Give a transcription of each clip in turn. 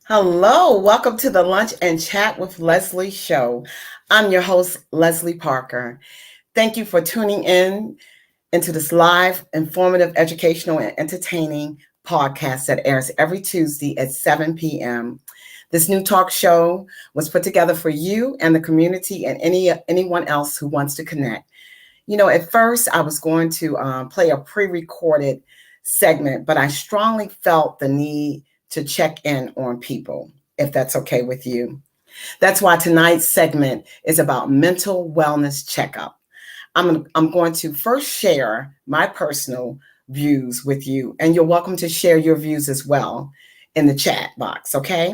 Hello, welcome to the Lunch and Chat with Leslie show. I'm your host, Leslie Parker. Thank you for tuning in into this live, informative, educational, and entertaining podcast that airs every Tuesday at 7 p.m. This new talk show was put together for you and the community and anyone else who wants to connect. At first I was going to play a pre-recorded segment, but I strongly felt the need to check in on people, if that's okay with you. That's why tonight's segment is about mental wellness checkup. I'm going to first share my personal views with you, and you're welcome to share your views as well in the chat box, okay?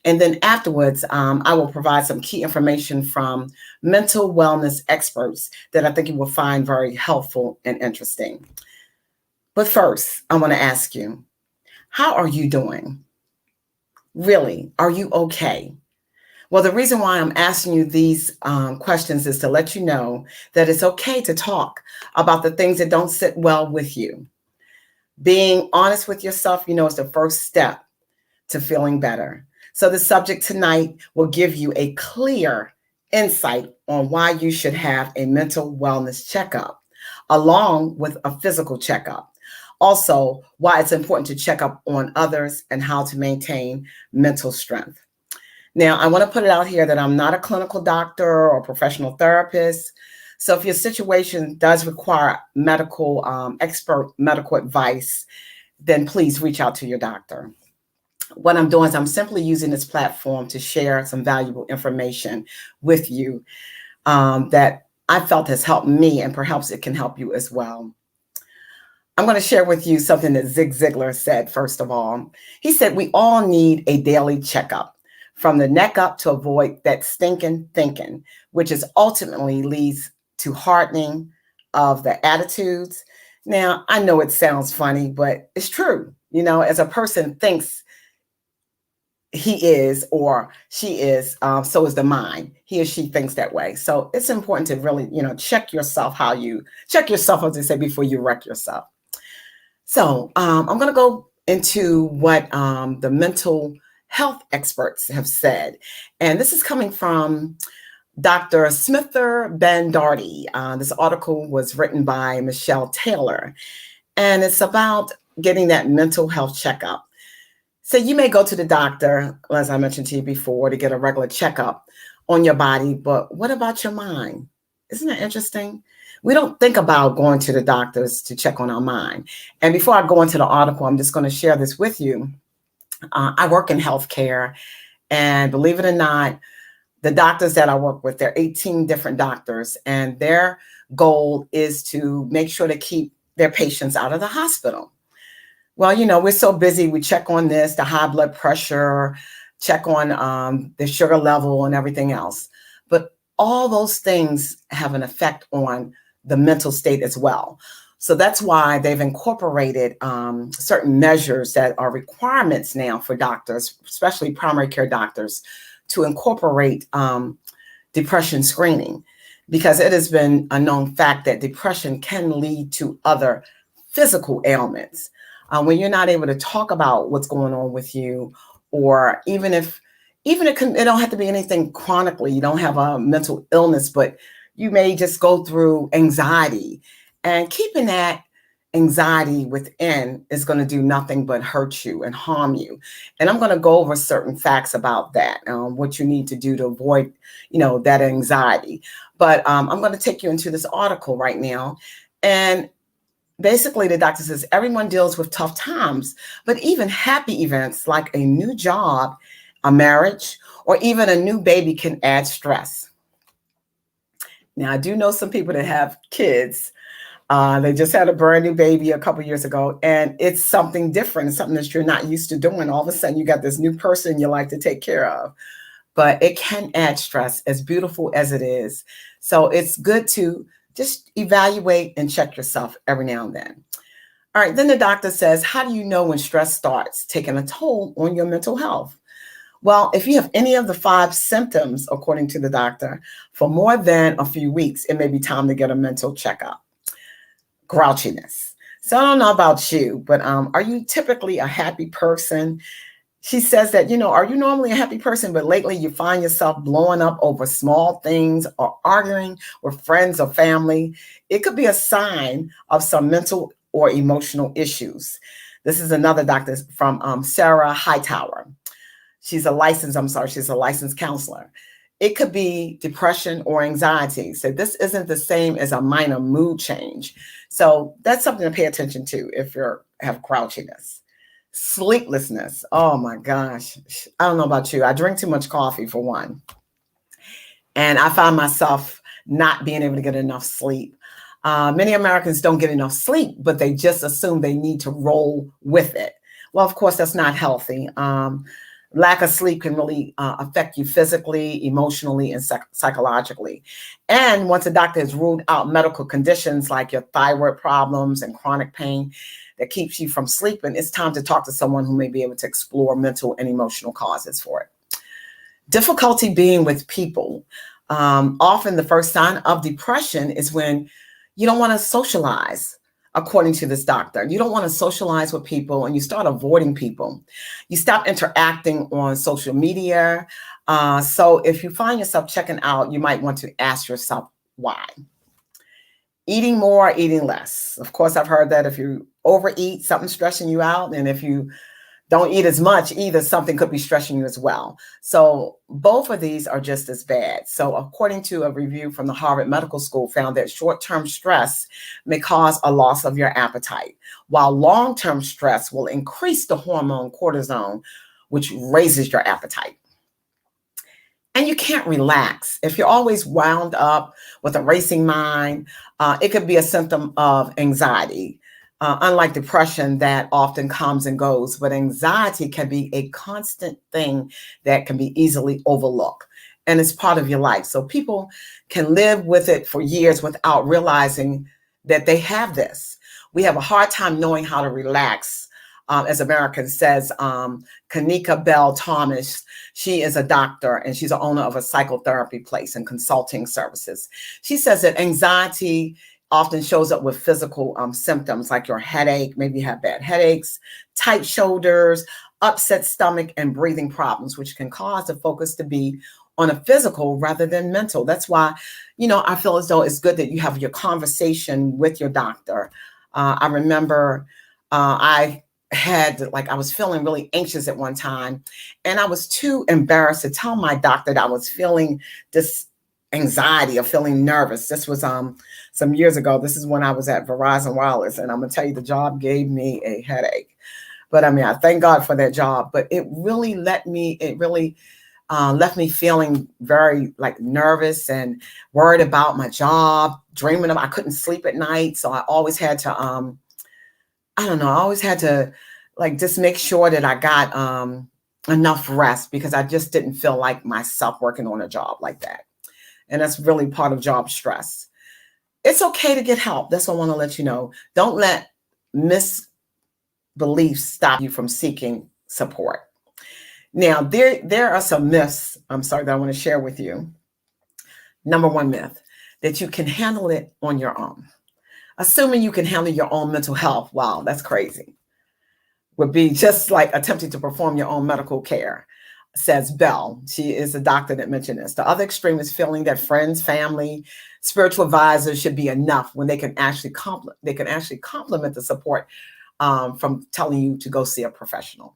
And then afterwards, I will provide some key information from mental wellness experts that I think you will find very helpful and interesting. But first, I want to ask you, how are you doing? Really, are you okay? Well, the reason why I'm asking you these questions is to let you know that it's okay to talk about the things that don't sit well with you. Being honest with yourself, is the first step to feeling better. So the subject tonight will give you a clear insight on why you should have a mental wellness checkup, along with a physical checkup. Also, why it's important to check up on others and how to maintain mental strength. Now, I want to put it out here that I'm not a clinical doctor or professional therapist. So if your situation does require expert medical advice, then please reach out to your doctor. What I'm doing is I'm simply using this platform to share some valuable information with you that I felt has helped me, and perhaps it can help you as well. I'm going to share with you something that Zig Ziglar said, first of all. He said, we all need a daily checkup from the neck up to avoid that stinking thinking, which is ultimately leads to hardening of the attitudes. Now, I know it sounds funny, but it's true. As a person thinks he is or she is, so is the mind. He or she thinks that way. So it's important to really, check yourself, as they say, before you wreck yourself. So I'm going to go into what the mental health experts have said. And this is coming from Dr. Smither Bandardi. This article was written by Michelle Taylor, and it's about getting that mental health checkup. So you may go to the doctor, as I mentioned to you before, to get a regular checkup on your body, but what about your mind? Isn't that interesting? We don't think about going to the doctors to check on our mind. And before I go into the article, I'm just going to share this with you. I work in healthcare, and believe it or not, the doctors that I work with, there are 18 different doctors, and their goal is to make sure to keep their patients out of the hospital. Well, we're so busy. We check on this, the high blood pressure, check on the sugar level and everything else. But all those things have an effect on the mental state as well. So that's why they've incorporated certain measures that are requirements now for doctors, especially primary care doctors, to incorporate depression screening, because it has been a known fact that depression can lead to other physical ailments. When you're not able to talk about what's going on with you, or even it don't have to be anything chronically, you don't have a mental illness, but you may just go through anxiety, and keeping that anxiety within is going to do nothing but hurt you and harm you. And I'm going to go over certain facts about that, what you need to do to avoid, that anxiety. But I'm going to take you into this article right now. And basically, the doctor says everyone deals with tough times, but even happy events like a new job, a marriage, or even a new baby can add stress. Now, I do know some people that have kids. They just had a brand new baby a couple years ago, and it's something different. It's something that you're not used to doing. All of a sudden, you got this new person you like to take care of, but it can add stress, as beautiful as it is. So it's good to just evaluate and check yourself every now and then. All right, then the doctor says, how do you know when stress starts taking a toll on your mental health? Well, if you have any of the 5 symptoms, according to the doctor, for more than a few weeks, it may be time to get a mental checkup. Grouchiness. So I don't know about you, but are you typically a happy person? She says that, are you normally a happy person, but lately you find yourself blowing up over small things or arguing with friends or family? It could be a sign of some mental or emotional issues. This is another doctor from Sarah Hightower. She's a licensed counselor. It could be depression or anxiety. So this isn't the same as a minor mood change. So that's something to pay attention to if you have grouchiness. Sleeplessness. Oh my gosh. I don't know about you. I drink too much coffee for one. And I find myself not being able to get enough sleep. Many Americans don't get enough sleep, but they just assume they need to roll with it. Well, of course, that's not healthy. Lack of sleep can really affect you physically, emotionally, and psychologically. And once a doctor has ruled out medical conditions like your thyroid problems and chronic pain that keeps you from sleeping, it's time to talk to someone who may be able to explore mental and emotional causes for it. Difficulty being with people. Often the first sign of depression is when you don't want to socialize. According to this doctor, you don't want to socialize with people and you start avoiding people. You stop interacting on social media. So if you find yourself checking out, you might want to ask yourself why. Eating more, eating less. Of course, I've heard that if you overeat, something's stressing you out. And if you don't eat as much either, something could be stressing you as well. So both of these are just as bad. So according to a review from the Harvard Medical School found that short-term stress may cause a loss of your appetite, while long-term stress will increase the hormone cortisol, which raises your appetite. And you can't relax. If you're always wound up with a racing mind, it could be a symptom of anxiety. Unlike depression that often comes and goes, but anxiety can be a constant thing that can be easily overlooked. And it's part of your life. So people can live with it for years without realizing that they have this. We have a hard time knowing how to relax. As Americans says, Kanika Bell Thomas, she is a doctor and she's the owner of a psychotherapy place and consulting services. She says that anxiety often shows up with physical symptoms like your headache, maybe you have bad headaches, tight shoulders, upset stomach, and breathing problems, which can cause the focus to be on a physical rather than mental. That's why, I feel as though it's good that you have your conversation with your doctor. I remember I was feeling really anxious at one time, and I was too embarrassed to tell my doctor that I was feeling this anxiety or feeling nervous. This was some years ago. This is when I was at Verizon Wireless, and I'm gonna tell you, the job gave me a headache. But I thank God for that job. But it really left me feeling very nervous and worried about my job, dreaming I couldn't sleep at night. So I always had to just make sure that I got enough rest, because I just didn't feel like myself working on a job like that. And that's really part of job stress. It's okay to get help. That's what I want to let you know. Don't let misbeliefs stop you from seeking support. Now, there are some myths, that I want to share with you. Number one myth, that you can handle it on your own. Assuming you can handle your own mental health, wow, that's crazy. Would be just like attempting to perform your own medical care, says Bell. She is a doctor that mentioned this. The other extreme is feeling that friends, family, spiritual advisors should be enough when they can actually complement the support from telling you to go see a professional.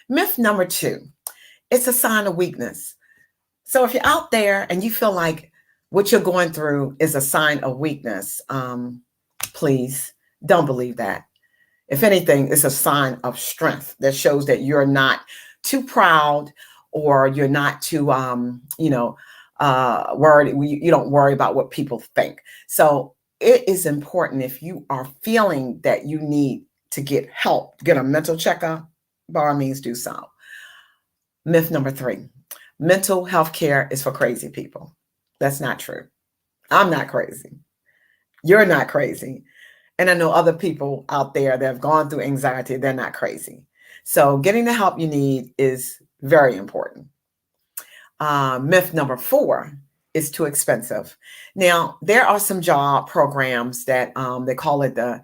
Myth number two, it's a sign of weakness. So if you're out there and you feel like what you're going through is a sign of weakness, please don't believe that. If anything, it's a sign of strength that shows that you're not too proud, or you're not too, worried. You don't worry about what people think. So it is important, if you are feeling that you need to get help, get a mental checkup, by all means do so. Myth number three, mental health care is for crazy people. That's not true. I'm not crazy. You're not crazy. And I know other people out there that have gone through anxiety, they're not crazy. So getting the help you need is very important. Myth number four is too expensive. Now, there are some job programs that they call it the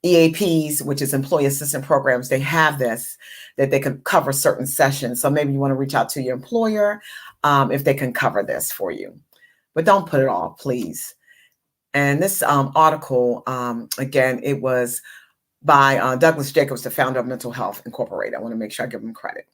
EAPs, which is employee assistance programs, they have this, that they can cover certain sessions. So maybe you want to reach out to your employer if they can cover this for you. But don't put it off, please. And this article, again, it was by Douglas Jacobs, the founder of Mental Health Incorporated. I want to make sure I give him credit.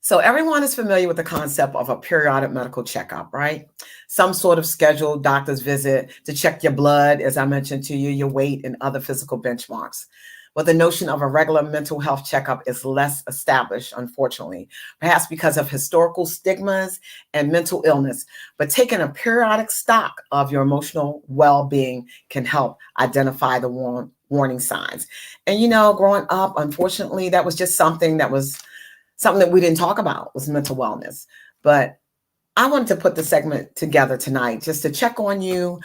So everyone is familiar with the concept of a periodic medical checkup, right? Some sort of scheduled doctor's visit to check your blood, as I mentioned to you, your weight, and other physical benchmarks. But the notion of a regular mental health checkup is less established, unfortunately, perhaps because of historical stigmas and mental illness. But taking a periodic stock of your emotional well-being can help identify the warning signs. And, growing up, unfortunately, that was just something that we didn't talk about, was mental wellness. But I wanted to put the segment together tonight just to check on you,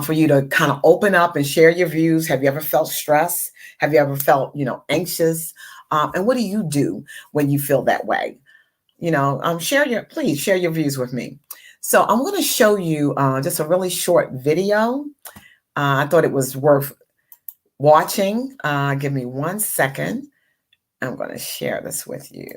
for you to kind of open up and share your views. Have you ever felt stress? Have you ever felt, anxious? And what do you do when you feel that way? Please share your views with me. So I'm going to show you just a really short video. I thought it was worth watching. Give me 1 second. I'm going to share this with you.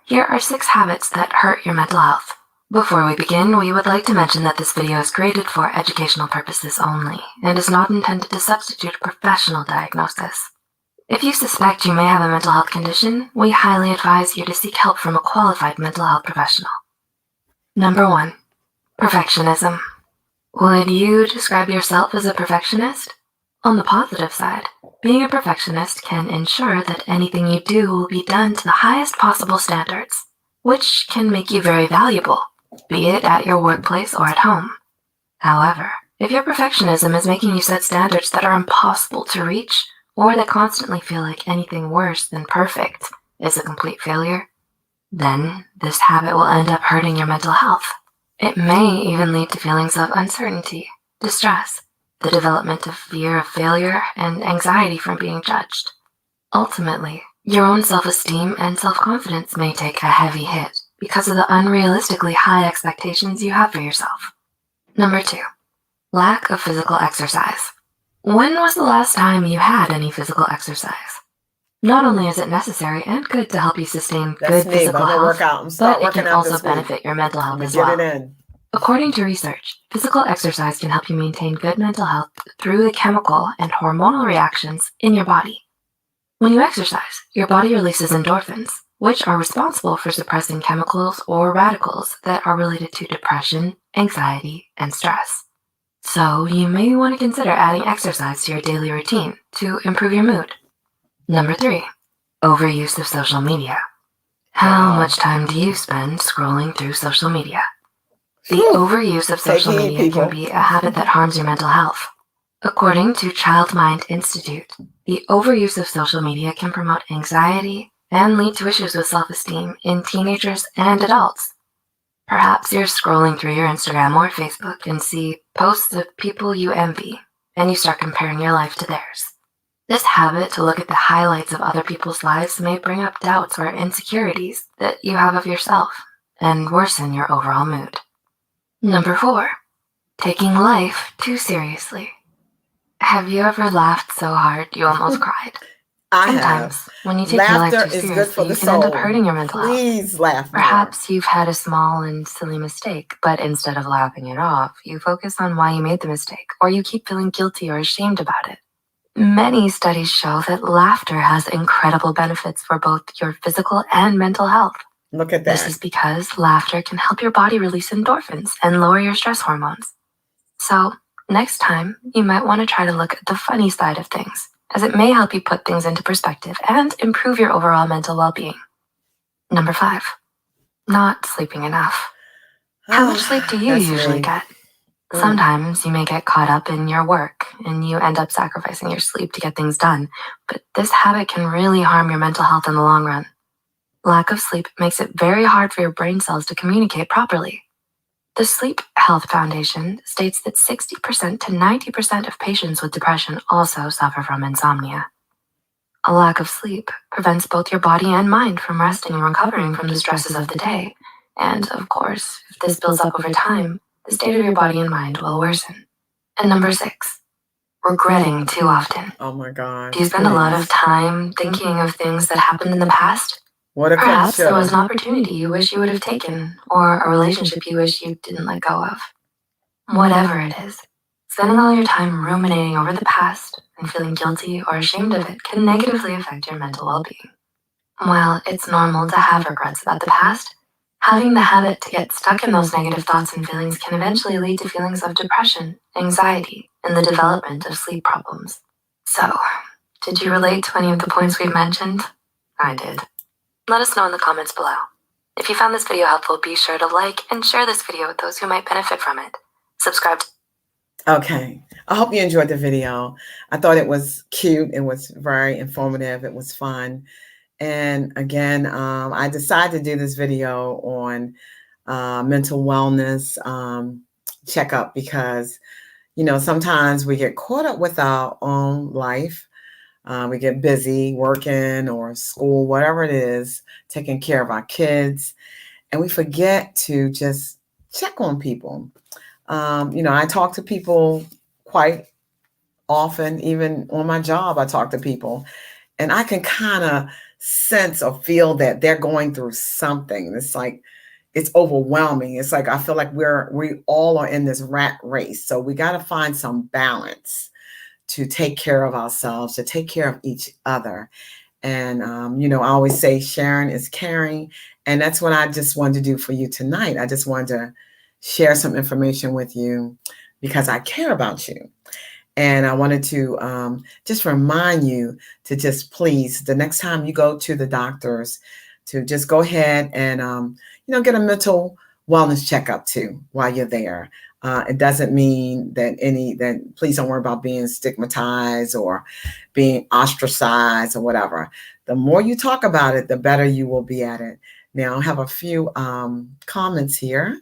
Here are 6 habits that hurt your mental health. Before we begin, we would like to mention that this video is created for educational purposes only and is not intended to substitute a professional diagnosis. If you suspect you may have a mental health condition, we highly advise you to seek help from a qualified mental health professional. Number 1. Perfectionism. Would you describe yourself as a perfectionist? On the positive side, being a perfectionist can ensure that anything you do will be done to the highest possible standards, which can make you very valuable, be it at your workplace or at home. However, if your perfectionism is making you set standards that are impossible to reach, or that constantly feel like anything worse than perfect is a complete failure, then this habit will end up hurting your mental health. It may even lead to feelings of uncertainty, distress, the development of fear of failure, and anxiety from being judged. Ultimately, your own self-esteem and self-confidence may take a heavy hit because of the unrealistically high expectations you have for yourself. Number 2. Lack of physical exercise. When was the last time you had any physical exercise? Not only is it necessary and good to help you sustain good physical health, but it can also benefit your mental health as well. According to research, physical exercise can help you maintain good mental health through the chemical and hormonal reactions in your body. When you exercise, your body releases endorphins, which are responsible for suppressing chemicals or radicals that are related to depression, anxiety, and stress. So you may want to consider adding exercise to your daily routine to improve your mood. Number 3. Overuse of social media. How much time do you spend scrolling through social media? The overuse of social media can be a habit that harms your mental health. According to Child Mind Institute, the overuse of social media can promote anxiety and lead to issues with self-esteem in teenagers and adults. Perhaps you're scrolling through your Instagram or Facebook and see posts of people you envy, and you start comparing your life to theirs. This habit to look at the highlights of other people's lives may bring up doubts or insecurities that you have of yourself and worsen your overall mood. Number 4. Taking life too seriously. Have you ever laughed so hard you almost cried? Sometimes, when you take your life too seriously, you can end up hurting your mental health. Please laugh more. Perhaps you've had a small and silly mistake, but instead of laughing it off, you focus on why you made the mistake, or you keep feeling guilty or ashamed about it. Many studies show that laughter has incredible benefits for both your physical and mental health. Look at that. This is because laughter can help your body release endorphins and lower your stress hormones. So, next time, you might want to try to look at the funny side of things, as it may help you put things into perspective and improve your overall mental well-being. Number 5. Not sleeping enough. How much sleep do you usually get? Sometimes you may get caught up in your work and you end up sacrificing your sleep to get things done, but this habit can really harm your mental health in the long run. Lack of sleep makes it very hard for your brain cells to communicate properly. The Sleep Health Foundation states that 60% to 90% of patients with depression also suffer from insomnia. A lack of sleep prevents both your body and mind from resting and recovering from the stresses of the day. And, of course, if this builds up over time, the state of your body and mind will worsen. And number 6, regretting too often. Oh my God. Do you spend a lot of time thinking of things that happened in the past? What a Perhaps there was shoulda. an opportunity you wish you would have taken, or a relationship you wish you didn't let go of. Whatever it is, spending all your time ruminating over the past and feeling guilty or ashamed of it can negatively affect your mental well-being. While it's normal to have regrets about the past, having the habit to get stuck in those negative thoughts and feelings can eventually lead to feelings of depression, anxiety, and the development of sleep problems. So, did you relate to any of the points we've mentioned? I did. Let us know in the comments below. If you found this video helpful, be sure to like and share this video with those who might benefit from it. Subscribe. Okay. I hope you enjoyed the video. I thought it was cute. It was very informative. It was fun. And again, I decided to do this video on mental wellness checkup because, sometimes we get caught up with our own life. We get busy working or school, whatever it is, taking care of our kids, and we forget to just check on people. I talk to people quite often, even on my job, I talk to people, and I can kind of sense or feel that they're going through something. It's like, it's overwhelming. It's like, I feel like we all are in this rat race. So we got to find some balance to take care of ourselves, to take care of each other. And, I always say sharing is caring. And that's what I just wanted to do for you tonight. I just wanted to share some information with you because I care about you. And I wanted to just remind you to just please, the next time you go to the doctors, to just go ahead and, get a mental wellness checkup too while you're there. It doesn't mean that please don't worry about being stigmatized or being ostracized or whatever. The more you talk about it, the better you will be at it. Now I have a few comments here.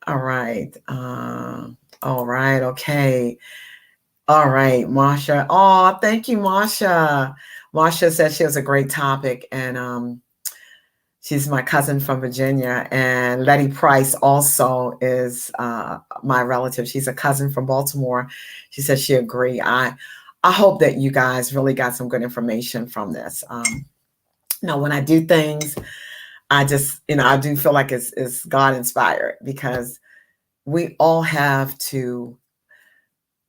All right. All right. Okay. All right, Marsha. Oh, thank you, Marsha. Marsha said she has a great topic, and she's my cousin from Virginia. And Letty Price also is my relative. She's a cousin from Baltimore. She said she agreed. I hope that you guys really got some good information from this. When I do things, I just, I do feel like it's God inspired because we all have to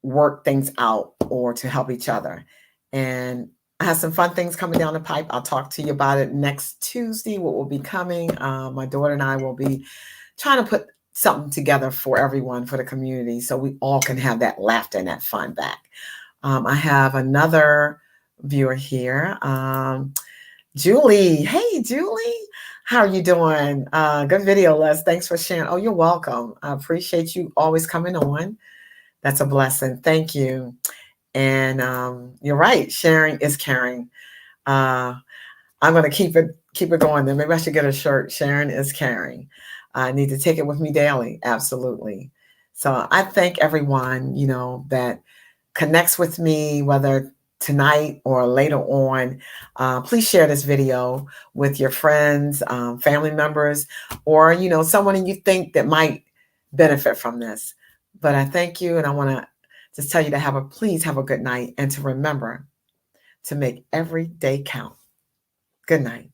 work things out or to help each other. And I have some fun things coming down the pipe. I'll talk to you about it next Tuesday, what will be coming. My daughter and I will be trying to put something together for everyone, for the community, so we all can have that laughter and that fun back. I have another viewer here. Julie. Hey, Julie. How are you doing? Good video, Les. Thanks for sharing. Oh, you're welcome. I appreciate you always coming on. That's a blessing. Thank you. And you're right. Sharing is caring. I'm going to keep it going. Then maybe I should get a shirt. Sharing is caring. I need to take it with me daily. Absolutely. So I thank everyone, that connects with me, whether tonight or later on. Please share this video with your friends, family members, or, someone you think that might benefit from this. But I thank you, and I want to just tell you to please have a good night, and to remember to make every day count. Good night.